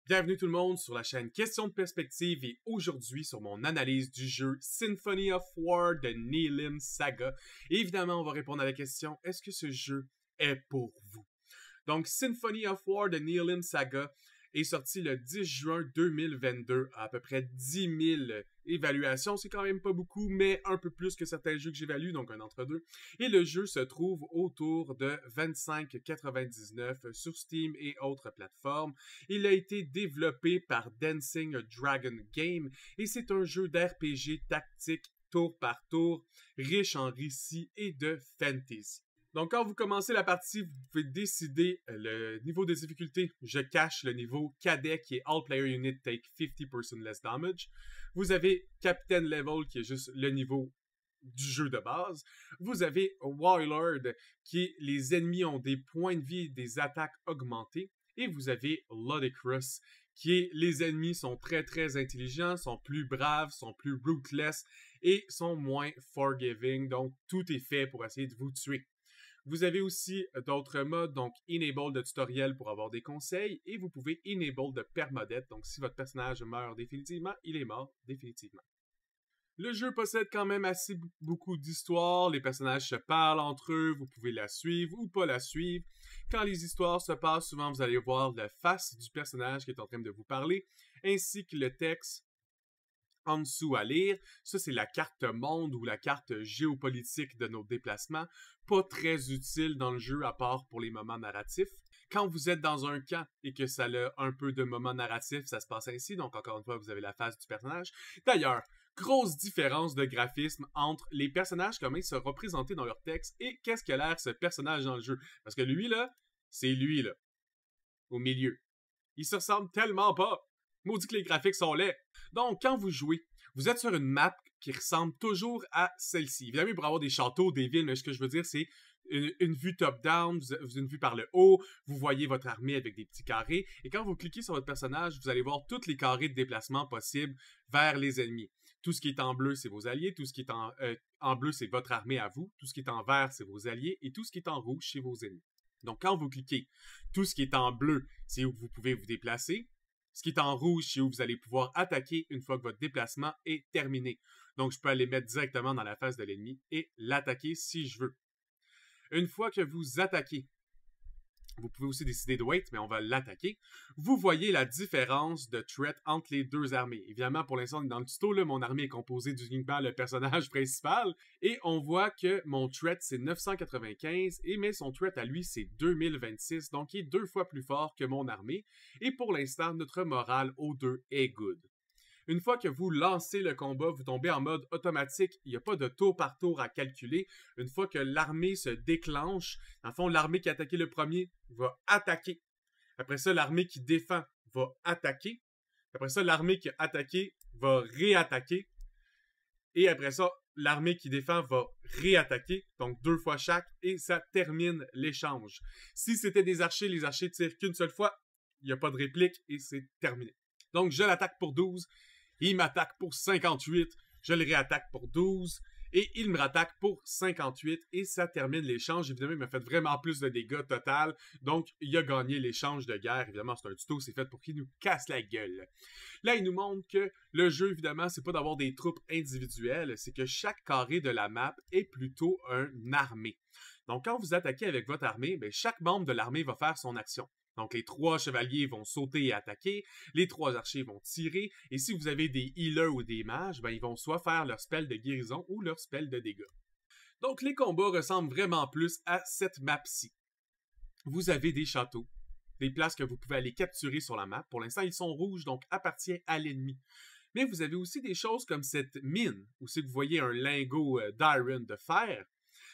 Bienvenue tout le monde sur la chaîne Question de Perspective et aujourd'hui sur mon analyse du jeu Symphony of War de Neelim Saga. Et évidemment, on va répondre à la question, est-ce que ce jeu est pour vous? Donc, Symphony of War de Neelim Saga est sorti le 10 juin 2022 à peu près 10 000 évaluations. C'est quand même pas beaucoup, mais un peu plus que certains jeux que j'évalue, donc un entre-deux. Et le jeu se trouve autour de 25,99 sur Steam et autres plateformes. Il a été développé par Dancing Dragon Game et c'est un jeu d'RPG tactique tour par tour, riche en récits et de fantasy. Donc, quand vous commencez la partie, vous pouvez décider le niveau de difficulté. Je cache le niveau cadet qui est All Player Unit Take 50% Less Damage. Vous avez Captain Level qui est juste le niveau du jeu de base. Vous avez Warlord qui est les ennemis ont des points de vie et des attaques augmentées. Et vous avez Ludicrous qui est les ennemis sont très intelligents, sont plus braves, sont plus ruthless et sont moins forgiving. Donc, tout est fait pour essayer de vous tuer. Vous avez aussi d'autres modes, donc Enable de tutoriel pour avoir des conseils, et vous pouvez Enable de permadeath, donc si votre personnage meurt définitivement, il est mort définitivement. Le jeu possède quand même assez beaucoup d'histoires, les personnages se parlent entre eux, vous pouvez la suivre ou pas la suivre. Quand les histoires se passent, souvent vous allez voir la face du personnage qui est en train de vous parler, ainsi que le texte en dessous à lire. Ça, c'est la carte monde ou la carte géopolitique de nos déplacements. Pas très utile dans le jeu à part pour les moments narratifs. Quand vous êtes dans un camp et que ça a un peu de moments narratifs, ça se passe ainsi. Donc, encore une fois, vous avez la face du personnage. D'ailleurs, grosse différence de graphisme entre les personnages, comment ils sont représentés dans leur texte et qu'est-ce qu'a l'air ce personnage dans le jeu. Parce que lui, là, c'est lui, là, au milieu. Il se ressemble tellement pas. Maudit que les graphiques sont laids. Donc, quand vous jouez, vous êtes sur une map qui ressemble toujours à celle-ci. Évidemment, il pourrait y avoir des châteaux, des villes, mais ce que je veux dire, c'est une vue top-down, une vue par le haut, vous voyez votre armée avec des petits carrés, et quand vous cliquez sur votre personnage, vous allez voir tous les carrés de déplacement possibles vers les ennemis. Tout ce qui est en bleu, c'est vos alliés, tout ce qui est en bleu, c'est votre armée à vous, tout ce qui est en vert, c'est vos alliés, et tout ce qui est en rouge, c'est vos ennemis. Donc, quand vous cliquez, tout ce qui est en bleu, c'est où vous pouvez vous déplacer. Ce qui est en rouge, c'est où vous allez pouvoir attaquer une fois que votre déplacement est terminé. Donc, je peux aller mettre directement dans la face de l'ennemi et l'attaquer si je veux. Une fois que vous attaquez, vous pouvez aussi décider de wait, mais on va l'attaquer. Vous voyez la différence de threat entre les deux armées. Évidemment, pour l'instant, dans le tuto, là, mon armée est composée uniquement le personnage principal. Et on voit que mon threat, c'est 995, mais son threat à lui, c'est 2026. Donc, il est 2 fois plus fort que mon armée. Et pour l'instant, notre morale aux deux est good. Une fois que vous lancez le combat, vous tombez en mode automatique. Il n'y a pas de tour par tour à calculer. Une fois que l'armée se déclenche, dans le fond, l'armée qui a attaqué le premier va attaquer. Après ça, l'armée qui défend va attaquer. Après ça, l'armée qui a attaqué va réattaquer. Et après ça, l'armée qui défend va réattaquer. Donc 2 fois chaque. Et ça termine l'échange. Si c'était des archers, les archers tirent qu'une seule fois. Il n'y a pas de réplique et c'est terminé. Donc je l'attaque pour 12. Il m'attaque pour 58, je le réattaque pour 12, et il me rattaque pour 58, et ça termine l'échange. Évidemment, il m'a fait vraiment plus de dégâts total, donc il a gagné l'échange de guerre. Évidemment, c'est un tuto, c'est fait pour qu'il nous casse la gueule. Là, il nous montre que le jeu, évidemment, c'est pas d'avoir des troupes individuelles, c'est que chaque carré de la map est plutôt une armée. Donc, quand vous attaquez avec votre armée, chaque membre de l'armée va faire son action. Donc, les 3 chevaliers vont sauter et attaquer, les 3 archers vont tirer, et si vous avez des healers ou des mages, ils vont soit faire leur spell de guérison ou leur spell de dégâts. Donc, les combats ressemblent vraiment plus à cette map-ci. Vous avez des châteaux, des places que vous pouvez aller capturer sur la map. Pour l'instant, ils sont rouges, donc appartiennent à l'ennemi. Mais vous avez aussi des choses comme cette mine, où si vous voyez un lingot d'iron de fer.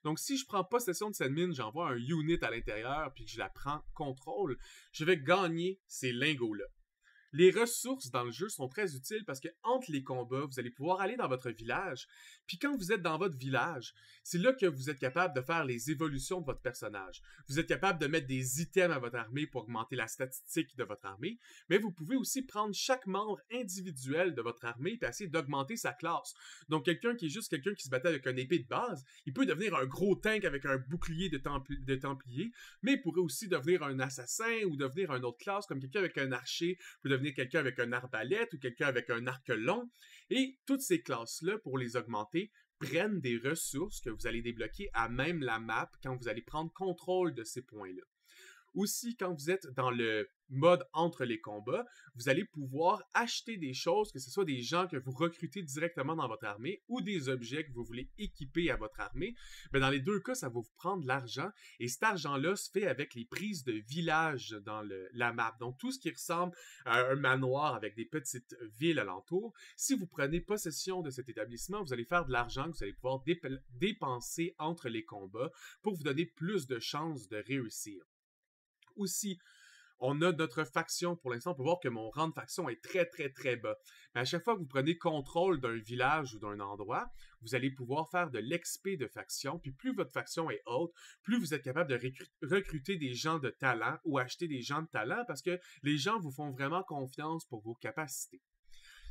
Donc, si je prends possession de cette mine, j'envoie un unit à l'intérieur, puis que je la prends contrôle, je vais gagner ces lingots-là. Les ressources dans le jeu sont très utiles parce que entre les combats, vous allez pouvoir aller dans votre village. Puis quand vous êtes dans votre village, c'est là que vous êtes capable de faire les évolutions de votre personnage. Vous êtes capable de mettre des items à votre armée pour augmenter la statistique de votre armée, mais vous pouvez aussi prendre chaque membre individuel de votre armée et essayer d'augmenter sa classe. Donc quelqu'un qui est juste quelqu'un qui se battait avec une épée de base, il peut devenir un gros tank avec un bouclier de templier, mais il pourrait aussi devenir un assassin ou devenir une autre classe, comme quelqu'un avec un archer peut devenir quelqu'un avec un arbalète ou quelqu'un avec un arc long. Et toutes ces classes-là, pour les augmenter, prennent des ressources que vous allez débloquer à même la map quand vous allez prendre contrôle de ces points-là. Aussi, quand vous êtes dans le mode entre les combats, vous allez pouvoir acheter des choses, que ce soit des gens que vous recrutez directement dans votre armée ou des objets que vous voulez équiper à votre armée. Mais dans les deux cas, ça va vous prendre de l'argent et cet argent-là se fait avec les prises de village dans la map. Donc, tout ce qui ressemble à un manoir avec des petites villes alentour, si vous prenez possession de cet établissement, vous allez faire de l'argent que vous allez pouvoir dépenser entre les combats pour vous donner plus de chances de réussir. Aussi, on a notre faction. Pour l'instant, on peut voir que mon rang de faction est très, très, très bas. Mais à chaque fois que vous prenez contrôle d'un village ou d'un endroit, vous allez pouvoir faire de l'XP de faction. Puis plus votre faction est haute, plus vous êtes capable de recruter des gens de talent ou acheter des gens de talent parce que les gens vous font vraiment confiance pour vos capacités.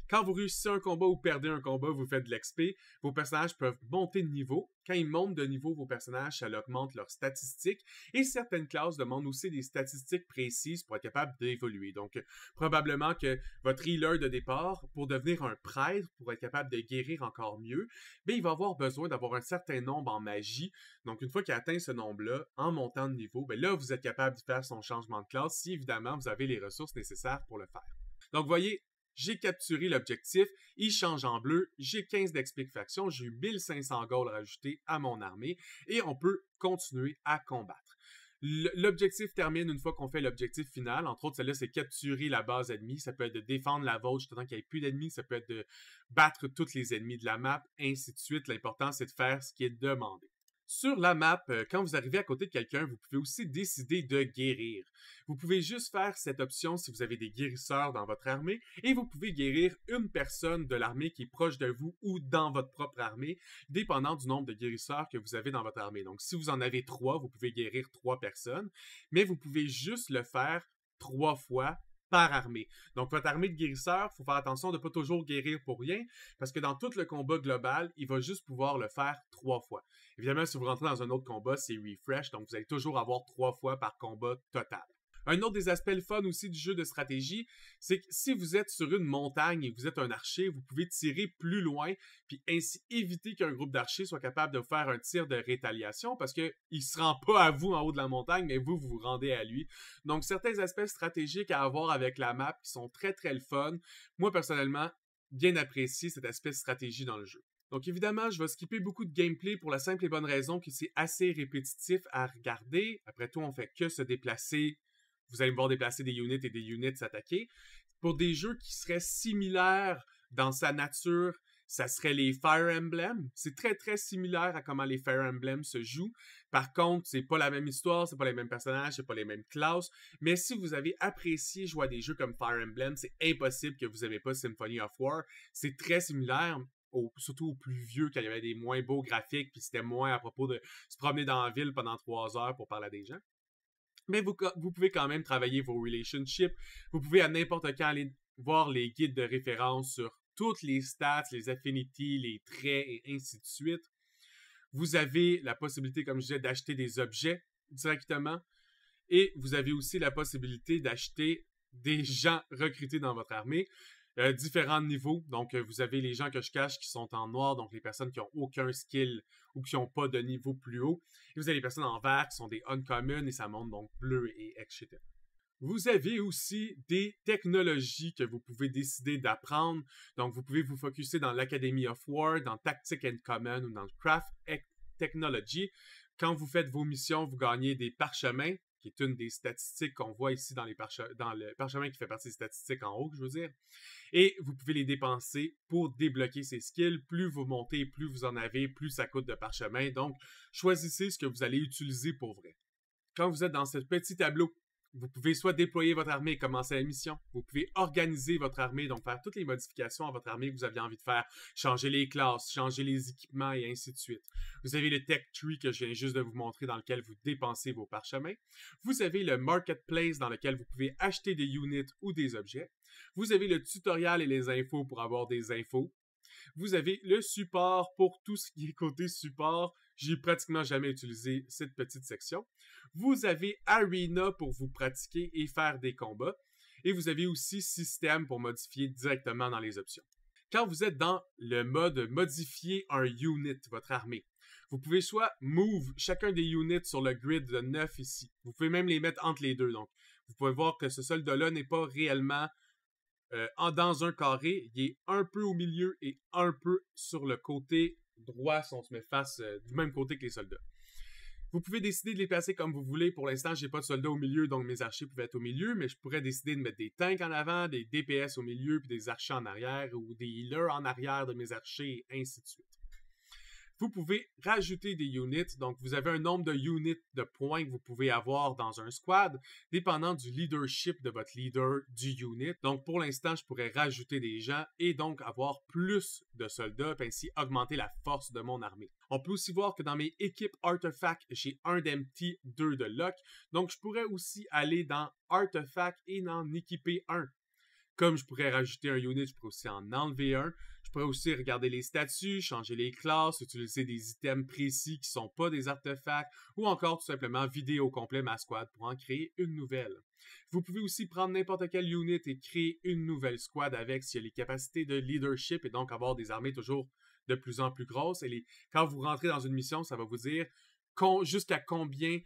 Quand vous réussissez un combat ou perdez un combat, vous faites de l'XP. Vos personnages peuvent monter de niveau. Quand ils montent de niveau, vos personnages, ça augmente leurs statistiques. Et certaines classes demandent aussi des statistiques précises pour être capable d'évoluer. Donc, probablement que votre healer de départ, pour devenir un prêtre, pour être capable de guérir encore mieux, bien, il va avoir besoin d'avoir un certain nombre en magie. Donc, une fois qu'il a atteint ce nombre-là, en montant de niveau, bien là, vous êtes capable de faire son changement de classe si, évidemment, vous avez les ressources nécessaires pour le faire. Donc, voyez, j'ai capturé l'objectif, il change en bleu, j'ai 15 d'XP faction, j'ai eu 1500 gold rajoutés à mon armée et on peut continuer à combattre. L'objectif termine une fois qu'on fait l'objectif final. Entre autres, celle-là, c'est capturer la base ennemie. Ça peut être de défendre la vôtre jusqu'à temps qu'il n'y ait plus d'ennemis. Ça peut être de battre tous les ennemis de la map, ainsi de suite. L'important, c'est de faire ce qui est demandé. Sur la map, quand vous arrivez à côté de quelqu'un, vous pouvez aussi décider de guérir. Vous pouvez juste faire cette option si vous avez des guérisseurs dans votre armée et vous pouvez guérir une personne de l'armée qui est proche de vous ou dans votre propre armée, dépendant du nombre de guérisseurs que vous avez dans votre armée. Donc, si vous en avez 3, vous pouvez guérir 3 personnes, mais vous pouvez juste le faire 3 fois par armée. Donc, votre armée de guérisseurs, il faut faire attention de ne pas toujours guérir pour rien, parce que dans tout le combat global, il va juste pouvoir le faire 3 fois. Évidemment, si vous rentrez dans un autre combat, c'est refresh, donc vous allez toujours avoir 3 fois par combat total. Un autre des aspects le fun aussi du jeu de stratégie, c'est que si vous êtes sur une montagne et vous êtes un archer, vous pouvez tirer plus loin, puis ainsi éviter qu'un groupe d'archers soit capable de faire un tir de rétaliation, parce qu'il ne se rend pas à vous en haut de la montagne, mais vous vous rendez à lui. Donc, certains aspects stratégiques à avoir avec la map qui sont très, très le fun. Moi, personnellement, bien apprécié cet aspect stratégie dans le jeu. Donc évidemment, je vais skipper beaucoup de gameplay pour la simple et bonne raison que c'est assez répétitif à regarder. Après tout, on fait que se déplacer. Vous allez me voir déplacer des units et des units s'attaquer. Pour des jeux qui seraient similaires dans sa nature, ça serait les Fire Emblem. C'est très, très similaire à comment les Fire Emblem se jouent. Par contre, c'est pas la même histoire, c'est pas les mêmes personnages, c'est pas les mêmes classes. Mais si vous avez apprécié jouer à des jeux comme Fire Emblem, c'est impossible que vous n'aimez pas Symphony of War. C'est très similaire. Surtout aux plus vieux, quand il y avait des moins beaux graphiques, puis c'était moins à propos de se promener dans la ville pendant 3 heures pour parler à des gens. Mais vous pouvez quand même travailler vos relationships. Vous pouvez à n'importe quand aller voir les guides de référence sur toutes les stats, les affinities, les traits et ainsi de suite. Vous avez la possibilité, comme je disais, d'acheter des objets directement. Et vous avez aussi la possibilité d'acheter des gens recrutés dans votre armée. Différents niveaux. Donc, vous avez les gens que je cache qui sont en noir, donc les personnes qui n'ont aucun skill ou qui n'ont pas de niveau plus haut. Et vous avez les personnes en vert qui sont des uncommon et ça monte donc bleu et etc. Vous avez aussi des technologies que vous pouvez décider d'apprendre. Donc, vous pouvez vous focusser dans l'Academy of War, dans Tactic and Common ou dans Craft Technology. Quand vous faites vos missions, vous gagnez des parchemins, qui est une des statistiques qu'on voit ici dans le parchemin qui fait partie des statistiques en haut, je veux dire. Et vous pouvez les dépenser pour débloquer ces skills. Plus vous montez, plus vous en avez, plus ça coûte de parchemin. Donc, choisissez ce que vous allez utiliser pour vrai. Quand vous êtes dans ce petit tableau vous pouvez soit déployer votre armée et commencer la mission, vous pouvez organiser votre armée, donc faire toutes les modifications à votre armée que vous aviez envie de faire, changer les classes, changer les équipements et ainsi de suite. Vous avez le Tech Tree que je viens juste de vous montrer dans lequel vous dépensez vos parchemins. Vous avez le Marketplace dans lequel vous pouvez acheter des units ou des objets. Vous avez le tutoriel et les infos pour avoir des infos. Vous avez le support pour tout ce qui est côté support. J'ai pratiquement jamais utilisé cette petite section. Vous avez Arena pour vous pratiquer et faire des combats. Et vous avez aussi Système pour modifier directement dans les options. Quand vous êtes dans le mode modifier un unit, votre armée, vous pouvez soit move chacun des units sur le grid de 9 ici. Vous pouvez même les mettre entre les deux. Donc, vous pouvez voir que ce soldat-là n'est pas réellement dans un carré. Il est un peu au milieu et un peu sur le côté droit si on se met face du même côté que les soldats. Vous pouvez décider de les placer comme vous voulez. Pour l'instant, j'ai pas de soldats au milieu, donc mes archers pouvaient être au milieu, mais je pourrais décider de mettre des tanks en avant, des DPS au milieu, puis des archers en arrière, ou des healers en arrière de mes archers, et ainsi de suite. Vous pouvez rajouter des units, donc vous avez un nombre de units de points que vous pouvez avoir dans un squad, dépendant du leadership de votre leader du unit. Donc pour l'instant, je pourrais rajouter des gens et donc avoir plus de soldats, puis ainsi augmenter la force de mon armée. On peut aussi voir que dans mes équipes artefacts, j'ai un d'empty, 2 de lock, donc je pourrais aussi aller dans artefact et en équiper un. Comme je pourrais rajouter un unit, je pourrais aussi en enlever un. Je pourrais aussi regarder les statuts, changer les classes, utiliser des items précis qui ne sont pas des artefacts, ou encore tout simplement vider au complet ma squad pour en créer une nouvelle. Vous pouvez aussi prendre n'importe quel unit et créer une nouvelle squad avec s'il y a les capacités de leadership et donc avoir des armées toujours de plus en plus grosses. Et quand vous rentrez dans une mission, ça va vous dire jusqu'à combien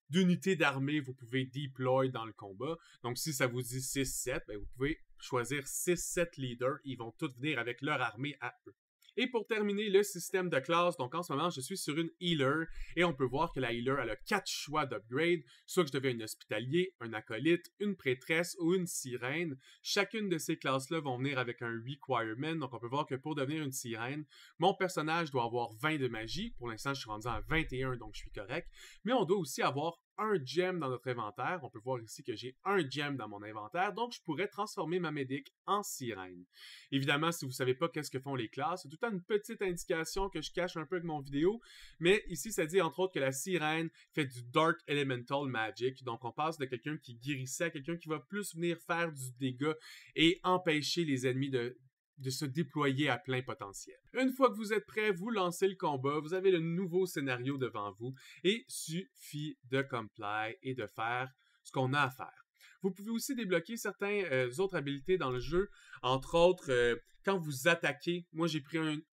d'unités d'armée vous pouvez deploy dans le combat. Donc, si ça vous dit 6-7, ben, vous pouvez choisir 6-7 leaders. Ils vont tous venir avec leur armée à eux. Et pour terminer, le système de classe. Donc, en ce moment, je suis sur une healer. Et on peut voir que la healer, elle a 4 choix d'upgrade. Soit que je deviens un hospitalier, un acolyte, une prêtresse ou une sirène. Chacune de ces classes-là vont venir avec un requirement. Donc, on peut voir que pour devenir une sirène, mon personnage doit avoir 20 de magie. Pour l'instant, je suis rendu à 21, donc je suis correct. Mais on doit aussi avoir un gem dans notre inventaire. On peut voir ici que j'ai un gem dans mon inventaire, donc je pourrais transformer ma médic en sirène. Évidemment, si vous ne savez pas qu'est-ce que font les classes, c'est tout le temps une petite indication que je cache un peu avec mon vidéo, mais ici, ça dit entre autres que la sirène fait du Dark Elemental Magic, donc on passe de quelqu'un qui guérissait à quelqu'un qui va plus venir faire du dégât et empêcher les ennemis de se déployer à plein potentiel. Une fois que vous êtes prêt, vous lancez le combat, vous avez le nouveau scénario devant vous et suffit de comply et de faire ce qu'on a à faire. Vous pouvez aussi débloquer certaines autres habilités dans le jeu, entre autres, quand vous attaquez, moi j'ai pris une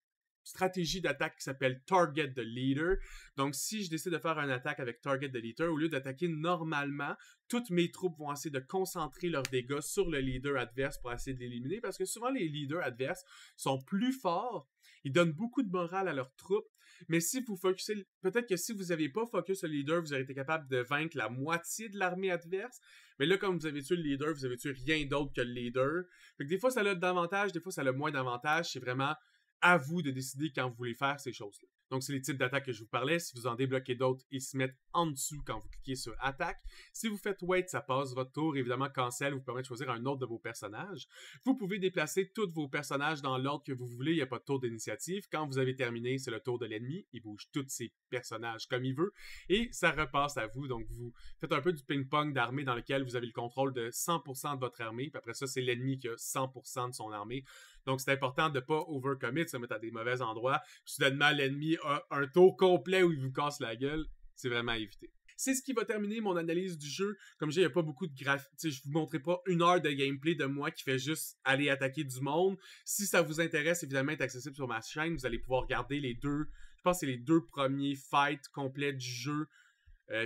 stratégie d'attaque qui s'appelle Target the Leader. Donc, si je décide de faire une attaque avec Target the Leader, au lieu d'attaquer normalement, toutes mes troupes vont essayer de concentrer leurs dégâts sur le leader adverse pour essayer de l'éliminer, parce que souvent, les leaders adverses sont plus forts, ils donnent beaucoup de morale à leurs troupes, mais si vous focusez, peut-être que si vous n'aviez pas focus le leader, vous auriez été capable de vaincre la moitié de l'armée adverse, mais là, comme vous avez tué le leader, vous avez tué rien d'autre que le leader. Fait que des fois, ça a d'avantages, des fois, ça a moins d'avantages, c'est vraiment à vous de décider quand vous voulez faire ces choses-là. Donc, c'est les types d'attaques que je vous parlais. Si vous en débloquez d'autres, ils se mettent en dessous quand vous cliquez sur Attaque. Si vous faites Wait, ça passe votre tour. Évidemment, Cancel vous permet de choisir un autre de vos personnages. Vous pouvez déplacer tous vos personnages dans l'ordre que vous voulez. Il n'y a pas de tour d'initiative. Quand vous avez terminé, c'est le tour de l'ennemi. Il bouge tous ses personnages comme il veut. Et ça repasse à vous. Donc, vous faites un peu du ping-pong d'armée dans lequel vous avez le contrôle de 100% de votre armée. Puis après ça, c'est l'ennemi qui a 100% de son armée. Donc, c'est important de ne pas overcommit, se mettre à des mauvais endroits. Soudainement, l'ennemi a un tour complet où il vous casse la gueule. C'est vraiment à éviter. C'est ce qui va terminer mon analyse du jeu. Comme je dis, il n'y a pas beaucoup de graphiques. Je ne vous montrerai pas 1 heure de gameplay de moi qui fait juste aller attaquer du monde. Si ça vous intéresse, évidemment, est accessible sur ma chaîne. Vous allez pouvoir regarder les deux, je pense que c'est les 2 premiers fights complets du jeu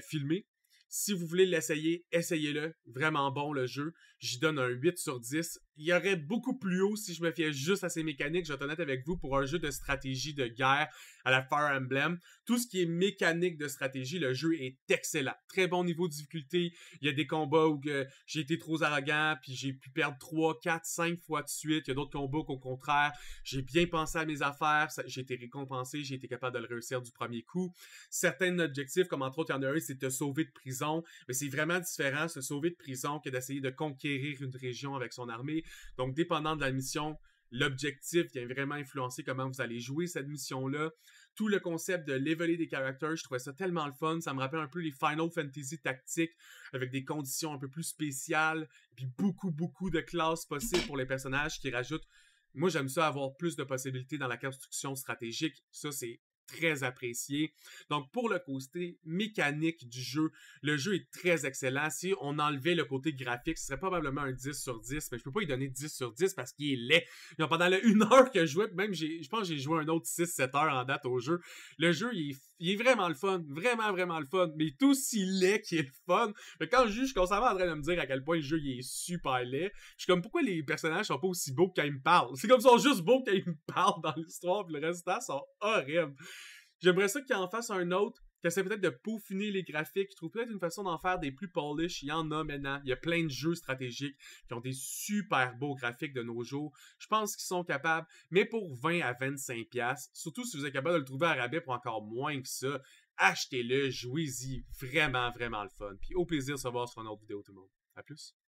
filmés. Si vous voulez l'essayer, essayez-le. Vraiment bon le jeu. j'y donne un 8 sur 10. Il y aurait beaucoup plus haut si je me fiais juste à ces mécaniques, je vais être honnête avec vous, pour un jeu de stratégie de guerre à la Fire Emblem. Tout ce qui est mécanique de stratégie, le jeu est excellent. Très bon niveau de difficulté. Il y a des combats où j'ai été trop arrogant, puis j'ai pu perdre 3, 4, 5 fois de suite. Il y a d'autres combats qu'au contraire, j'ai bien pensé à mes affaires, j'ai été récompensé, j'ai été capable de le réussir du premier coup. Certains objectifs, comme entre autres, il y en a un, c'est de te sauver de prison. Mais c'est vraiment différent, se sauver de prison, que d'essayer de conquérir une région avec son armée. Donc, dépendant de la mission, l'objectif vient vraiment influencer comment vous allez jouer cette mission-là. Tout le concept de leveler des characters, je trouvais ça tellement le fun. Ça me rappelle un peu les Final Fantasy tactiques avec des conditions un peu plus spéciales, puis beaucoup de classes possibles pour les personnages qui rajoutent. Moi, j'aime ça avoir plus de possibilités dans la construction stratégique. Ça, c'est très apprécié. Donc, pour le côté mécanique du jeu, le jeu est très excellent. Si on enlevait le côté graphique, ce serait probablement un 10 sur 10, mais je peux pas lui donner 10 sur 10 parce qu'il est laid. Donc, pendant la 1 heure que je jouais, même je pense que j'ai joué un autre 6-7 heures en date au jeu, le jeu, il est vraiment le fun. Vraiment le fun. Mais il est aussi laid qu'il est le fun. Mais quand je joue, je suis constamment en train de me dire à quel point le jeu, il est super laid. Je suis comme, pourquoi les personnages sont pas aussi beaux quand ils me parlent? C'est comme ils sont juste beaux quand ils me parlent dans l'histoire, puis le résultat sont horribles. J'aimerais ça qu'il en fasse un autre, qui essaie peut-être de peaufiner les graphiques, qui trouve peut-être une façon d'en faire des plus polish. Il y en a maintenant. Il y a plein de jeux stratégiques qui ont des super beaux graphiques de nos jours. Je pense qu'ils sont capables, mais pour 20 à 25$, surtout si vous êtes capable de le trouver à rabais pour encore moins que ça, achetez-le, jouez-y. Vraiment le fun. Puis au plaisir de se voir sur une autre vidéo tout le monde. À plus.